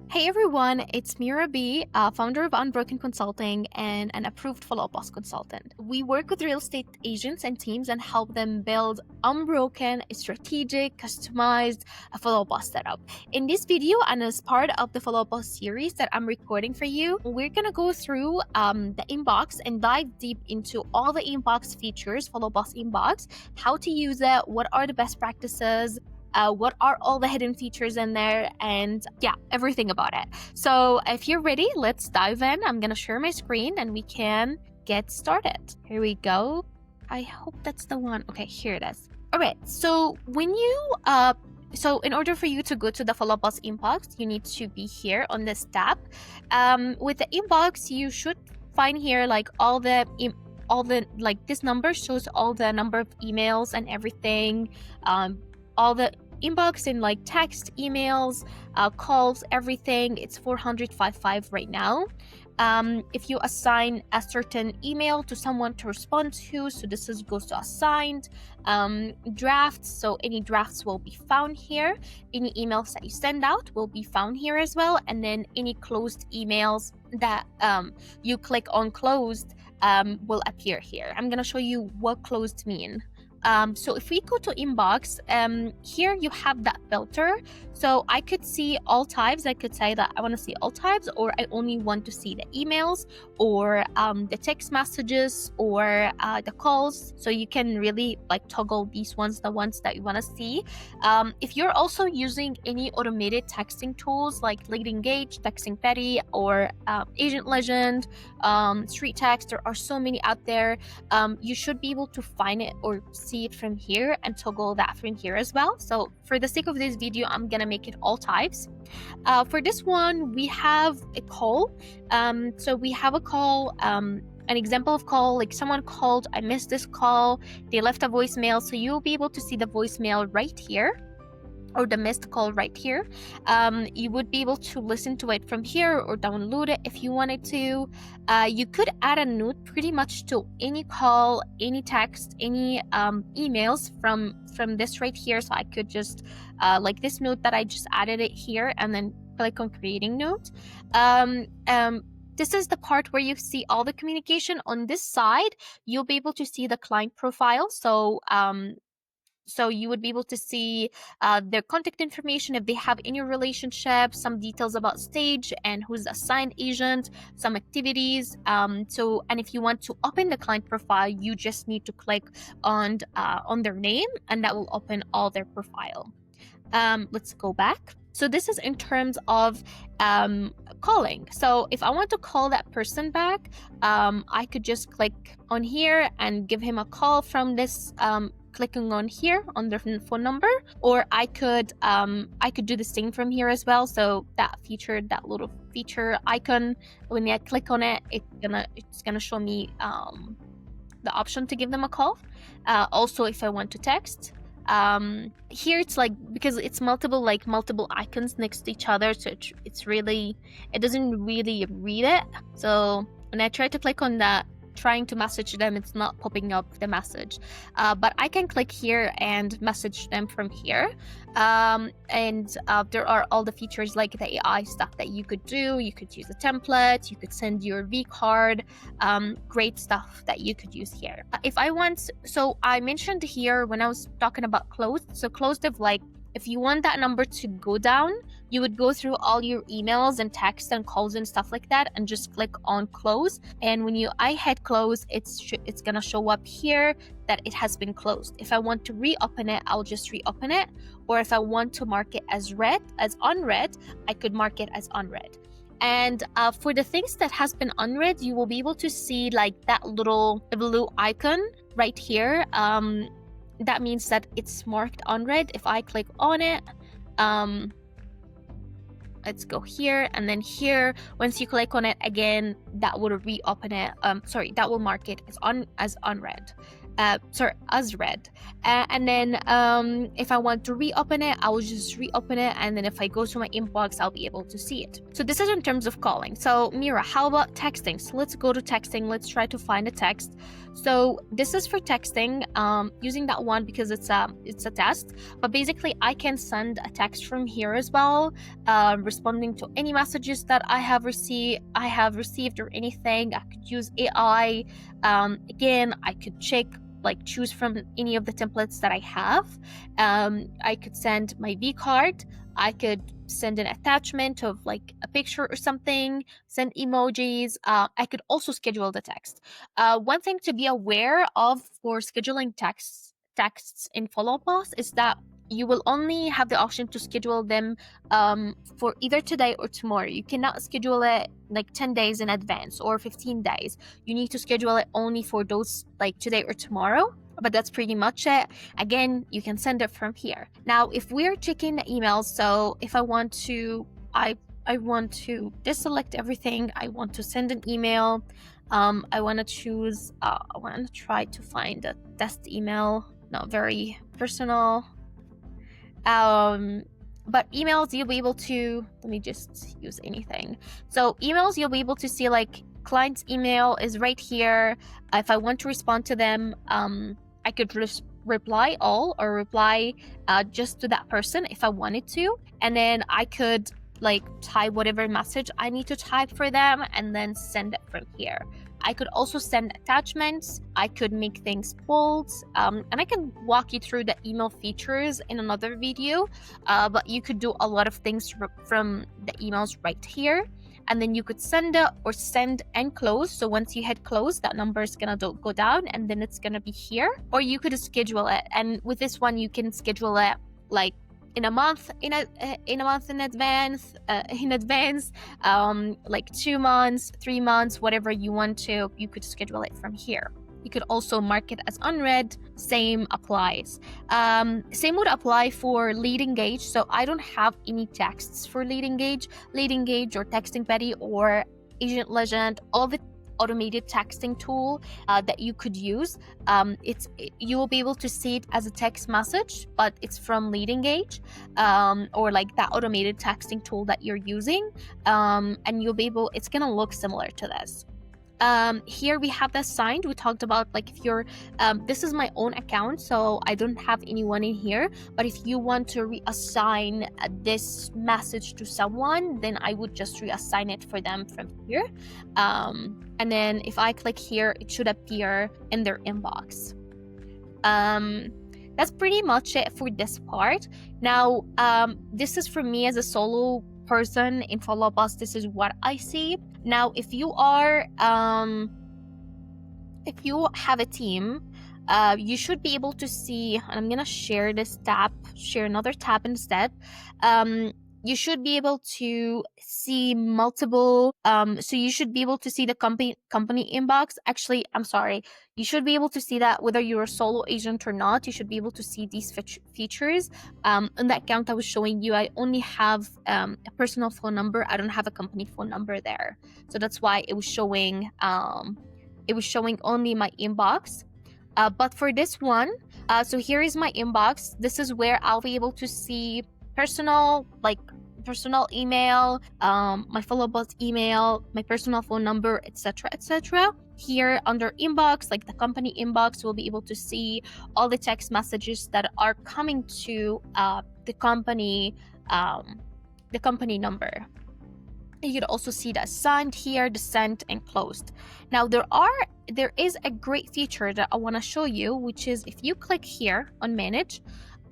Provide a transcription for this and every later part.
Hey everyone, it's Mira B, founder of Unbroken Consulting and an approved follow boss consultant. We work with real estate agents and teams and help them build unbroken, strategic, customized follow boss setup. In this video, and as part of the follow boss series that I'm recording for you, we're gonna go through the inbox and dive deep into all the inbox features, follow boss inbox, how to use it, what are the best practices, what are all the hidden features in there, and yeah, everything about it. So if you're ready, let's dive in. I'm gonna share my screen and we can get started. Here we go. I hope that's the one. Okay, here it is. All right, so when you so in order for you to go to the follow boss inbox, you need to be here on this tab. With the inbox, you should find here like all the like this number shows all the number of emails and everything, all the inbox in like text, emails, calls, everything. It's 455 right now. If you assign a certain email to someone to respond to, so this goes to assigned. Drafts, so any drafts will be found here. Any emails that you send out will be found here as well. And then any closed emails that you click on closed will appear here. I'm gonna show you what closed mean. So if we go to inbox, here you have that filter. So I could see all types. I could say that I want to see all types, or I only want to see the emails, or the text messages, or the calls. So you can really like toggle these ones, the ones that you want to see. If you're also using any automated texting tools like Lead Engage, Texting Petty, or Agent Legend, Street Text, there are so many out there. You should be able to find it or see it from here and toggle that from here as well. So for the sake of this video, I'm gonna make it all types. For this one, we have a call. So we have a call, an example of call, like someone called, I missed this call, they left a voicemail. So you'll be able to see the voicemail right here, or the missed call right here. You would be able to listen to it from here or download it if you wanted to. You could add a note pretty much to any call, any text, any emails from this right here. So I could just like this note that I just added it here, and then click on creating note. This is the part where you see all the communication. On this side, you'll be able to see the client profile. So you would be able to see their contact information, if they have any relationship, some details about stage and who's the assigned agent, some activities. And if you want to open the client profile, you just need to click on their name, and that will open all their profile. Let's go back. So this is in terms of calling. So if I want to call that person back, I could just click on here and give him a call from this clicking on here on their phone number, or I could do the same from here as well. So that little feature icon, when I click on it, it's gonna show me the option to give them a call. Also, if I want to text, here it's like, because it's multiple icons next to each other, so it doesn't really read it. So when I try to click on that, trying to message them, it's not popping up the message, but I can click here and message them from here. There are all the features like the AI stuff that you could do. You could use a template, you could send your V card, great stuff that you could use here. If I want, so I mentioned here when I was talking about closed, so closed of like, if you want that number to go down, you would go through all your emails and texts and calls and stuff like that, and just click on close. And when I hit close, it's gonna show up here that it has been closed. If I want to reopen it, I'll just reopen it. Or if I want to mark it as unread, I could mark it as unread. And for the things that has been unread, you will be able to see like that little blue icon right here. That means that it's marked unread. If I click on it, let's go here, and then here, once you click on it again, that will reopen it. That will mark it as unread. as read. And then if I want to reopen it, I will just reopen it, and then if I go to my inbox, I'll be able to see it. So this is in terms of calling. So Mira, how about texting? So let's go to texting. Let's try to find a text. So this is for texting, using that one because it's a test. But basically, I can send a text from here as well, responding to any messages that I have received or anything. I could use AI. Again, I could choose from any of the templates that I have. I could send my V card. I could send an attachment of like a picture or something, send emojis. I could also schedule the text. One thing to be aware of for scheduling texts in Follow Up is that you will only have the option to schedule them for either today or tomorrow. You cannot schedule it like 10 days in advance or 15 days. You need to schedule it only for those like today or tomorrow. But that's pretty much it. Again, you can send it from here. Now, if we're checking the emails, so if I want to deselect everything, I want to send an email. I want to choose, I want to try to find a test email, not very personal. But emails, you'll be able to, let me just use anything. So emails, you'll be able to see like client's email is right here. If I want to respond to them, I could reply all or reply just to that person if I wanted to. And then I could like type whatever message I need to type for them and then send it from here. I could also send attachments. I could make things bold, and I can walk you through the email features in another video, but you could do a lot of things from the emails right here. And then you could send it or send and close. So once you hit close, that number is gonna go down and then it's gonna be here. Or you could schedule it. And with this one, you can schedule it like in a month in advance, like 2 months, 3 months, whatever you want to. You could schedule it from here. You could also mark it as unread. Same applies. Same would apply for lead engage. So I don't have any texts for lead engage or texting buddy or agent legend, all the automated texting tool that you could use. You will be able to see it as a text message, but it's from lead engage, or like that automated texting tool that you're using, and you'll be able, it's gonna look similar to this. Here we have the assigned. We talked about like if you're this is my own account, so I don't have anyone in here, but if you want to reassign this message to someone, then I would just reassign it for them from here, and then if I click here, it should appear in their inbox. That's pretty much it for this part. Now this is for me as a solo person in Follow Up. This is what I see. Now, if you have a team, you should be able to see, and I'm gonna share another tab instead. You should be able to see multiple, so you should be able to see the company inbox. Actually, I'm sorry. You should be able to see that whether you're a solo agent or not. You should be able to see these features. In that account I was showing you, I only have a personal phone number. I don't have a company phone number there. So that's why it was showing only my inbox. But for this one, so here is my inbox. This is where I'll be able to see personal email, my Follow Up email, my personal phone number, etc. Here under inbox, like the company inbox, we'll be able to see all the text messages that are coming to the company number. You could also see the assigned here, the sent, and closed. Now there is a great feature that I want to show you, which is if you click here on manage,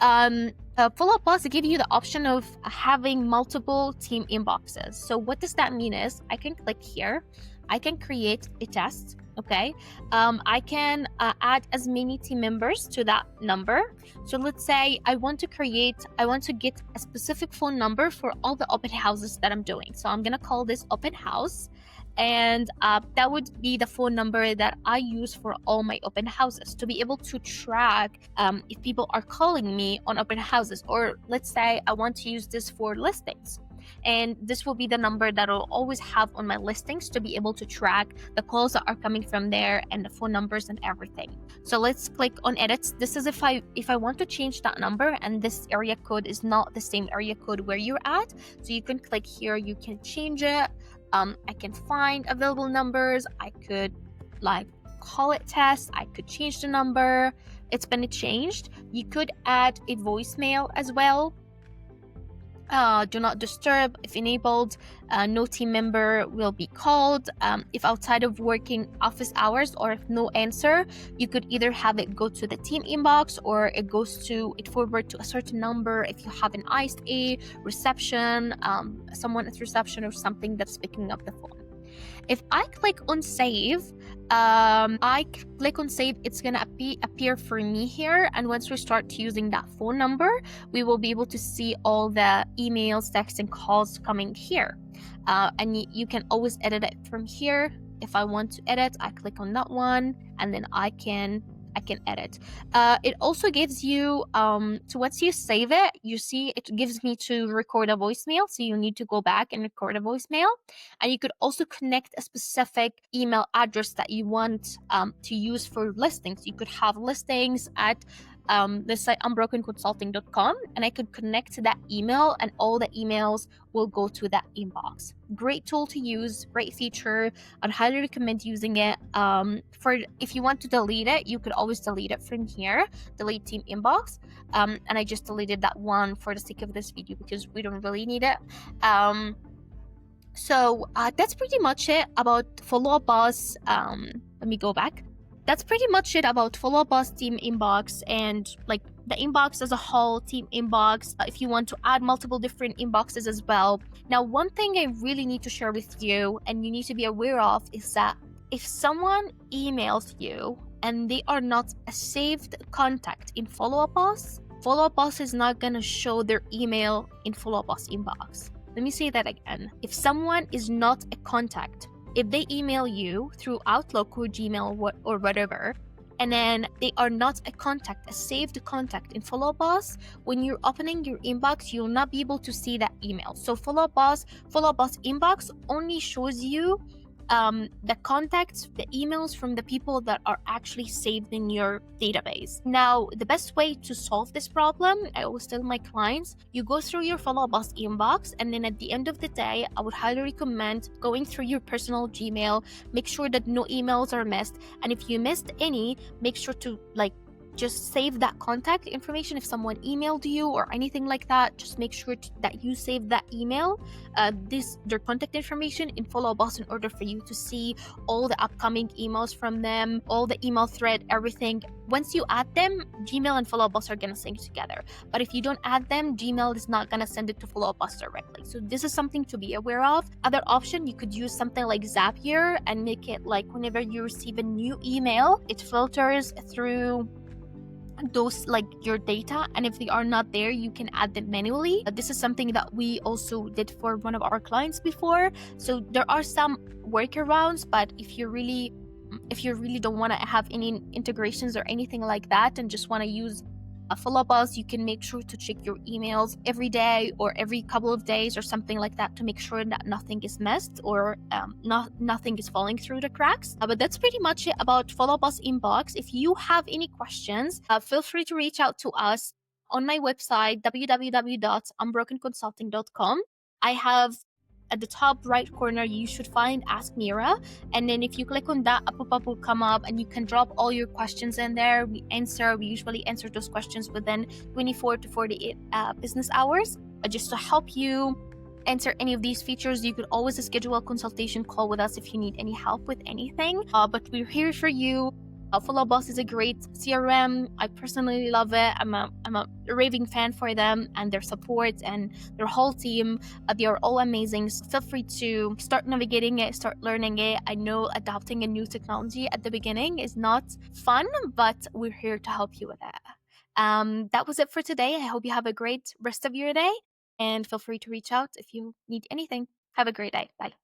Follow Up give you the option of having multiple team inboxes. So what does that mean is I can click here, I can create a test, okay? I can add as many team members to that number. So let's say I want to get a specific phone number for all the open houses that I'm doing. So I'm gonna call this open house, and that would be the phone number that I use for all my open houses to be able to track if people are calling me on open houses. Or let's say I want to use this for listings, and this will be the number that I'll always have on my listings to be able to track the calls that are coming from there and the phone numbers and everything. So let's click on edit. This is if I want to change that number and this area code is not the same area code where you're at. So you can click here, you can change it. I can find available numbers. I could like call it test. I could change the number. It's been changed. You could add a voicemail as well. Do not disturb if enabled. No team member will be called. If outside of working office hours or if no answer, you could either have it go to the team inbox or it forward to a certain number if you have an iced a reception, someone at reception or something that's picking up the phone. If I click on save, it's gonna appear for me here. And once we start using that phone number, we will be able to see all the emails, texts, and calls coming here. And you can always edit it from here. If I want to edit, I click on that one, and then I can edit. It also gives you, so once you save it, you see it gives me to record a voicemail. So you need to go back and record a voicemail. And you could also connect a specific email address that you want to use for listings. You could have listings at the site unbrokenconsulting.com, and I could connect to that email and all the emails will go to that inbox. Great tool to use, great feature. I'd highly recommend using it. If you want to delete it, you could always delete it from here, delete team inbox. And I just deleted that one for the sake of this video because we don't really need it. So that's pretty much it about Follow Up Boss. Let me go back. That's pretty much it about Follow Up Boss team inbox and like the inbox as a whole, team inbox. If you want to add multiple different inboxes as well. Now, one thing I really need to share with you and you need to be aware of is that if someone emails you and they are not a saved contact in Follow Up Boss is not gonna show their email in Follow Up Boss inbox. Let me say that again. If someone is not a contact, if they email you through Outlook or Gmail or whatever, and then they are not a contact, a saved contact in Follow Up Boss, when you're opening your inbox, you'll not be able to see that email. So Follow Up Boss inbox only shows you the contacts, the emails from the people that are actually saved in your database. Now, the best way to solve this problem, I always tell my clients, you go through your Follow Up Boss inbox, and then at the end of the day, I would highly recommend going through your personal Gmail, make sure that no emails are missed, and if you missed any, make sure to just save that contact information. If someone emailed you or anything like that, just make sure that you save that email, their contact information in Follow Up Boss in order for you to see all the upcoming emails from them, all the email thread, everything. Once you add them, Gmail and Follow Up Boss are gonna sync together. But if you don't add them, Gmail is not gonna send it to Follow Up Boss directly. So this is something to be aware of. Other option, you could use something like Zapier and make it like whenever you receive a new email, it filters through those your data, and if they are not there, you can add them manually. This is something that we also did for one of our clients before. So there are some workarounds, but if you really don't want to have any integrations or anything like that and just want to use a Follow Up Boss, you can make sure to check your emails every day or every couple of days or something like that to make sure that nothing is missed or nothing is falling through the cracks. But that's pretty much it about Follow Up Boss inbox. If you have any questions, feel free to reach out to us on my website, www.unbrokenconsulting.com. I have at the top right corner, you should find Ask Mira. And then if you click on that, a pop-up will come up and you can drop all your questions in there. We usually answer those questions within 24 to 48 business hours. Just to help you answer any of these features, you could always schedule a consultation call with us if you need any help with anything. But we're here for you. Follow Up Boss is a great CRM. I personally love it. I'm a raving fan for them and their support and their whole team. They are all amazing. So feel free to start navigating it, start learning it. I know adopting a new technology at the beginning is not fun, but we're here to help you with it. That was it for today. I hope you have a great rest of your day and feel free to reach out if you need anything. Have a great day. Bye.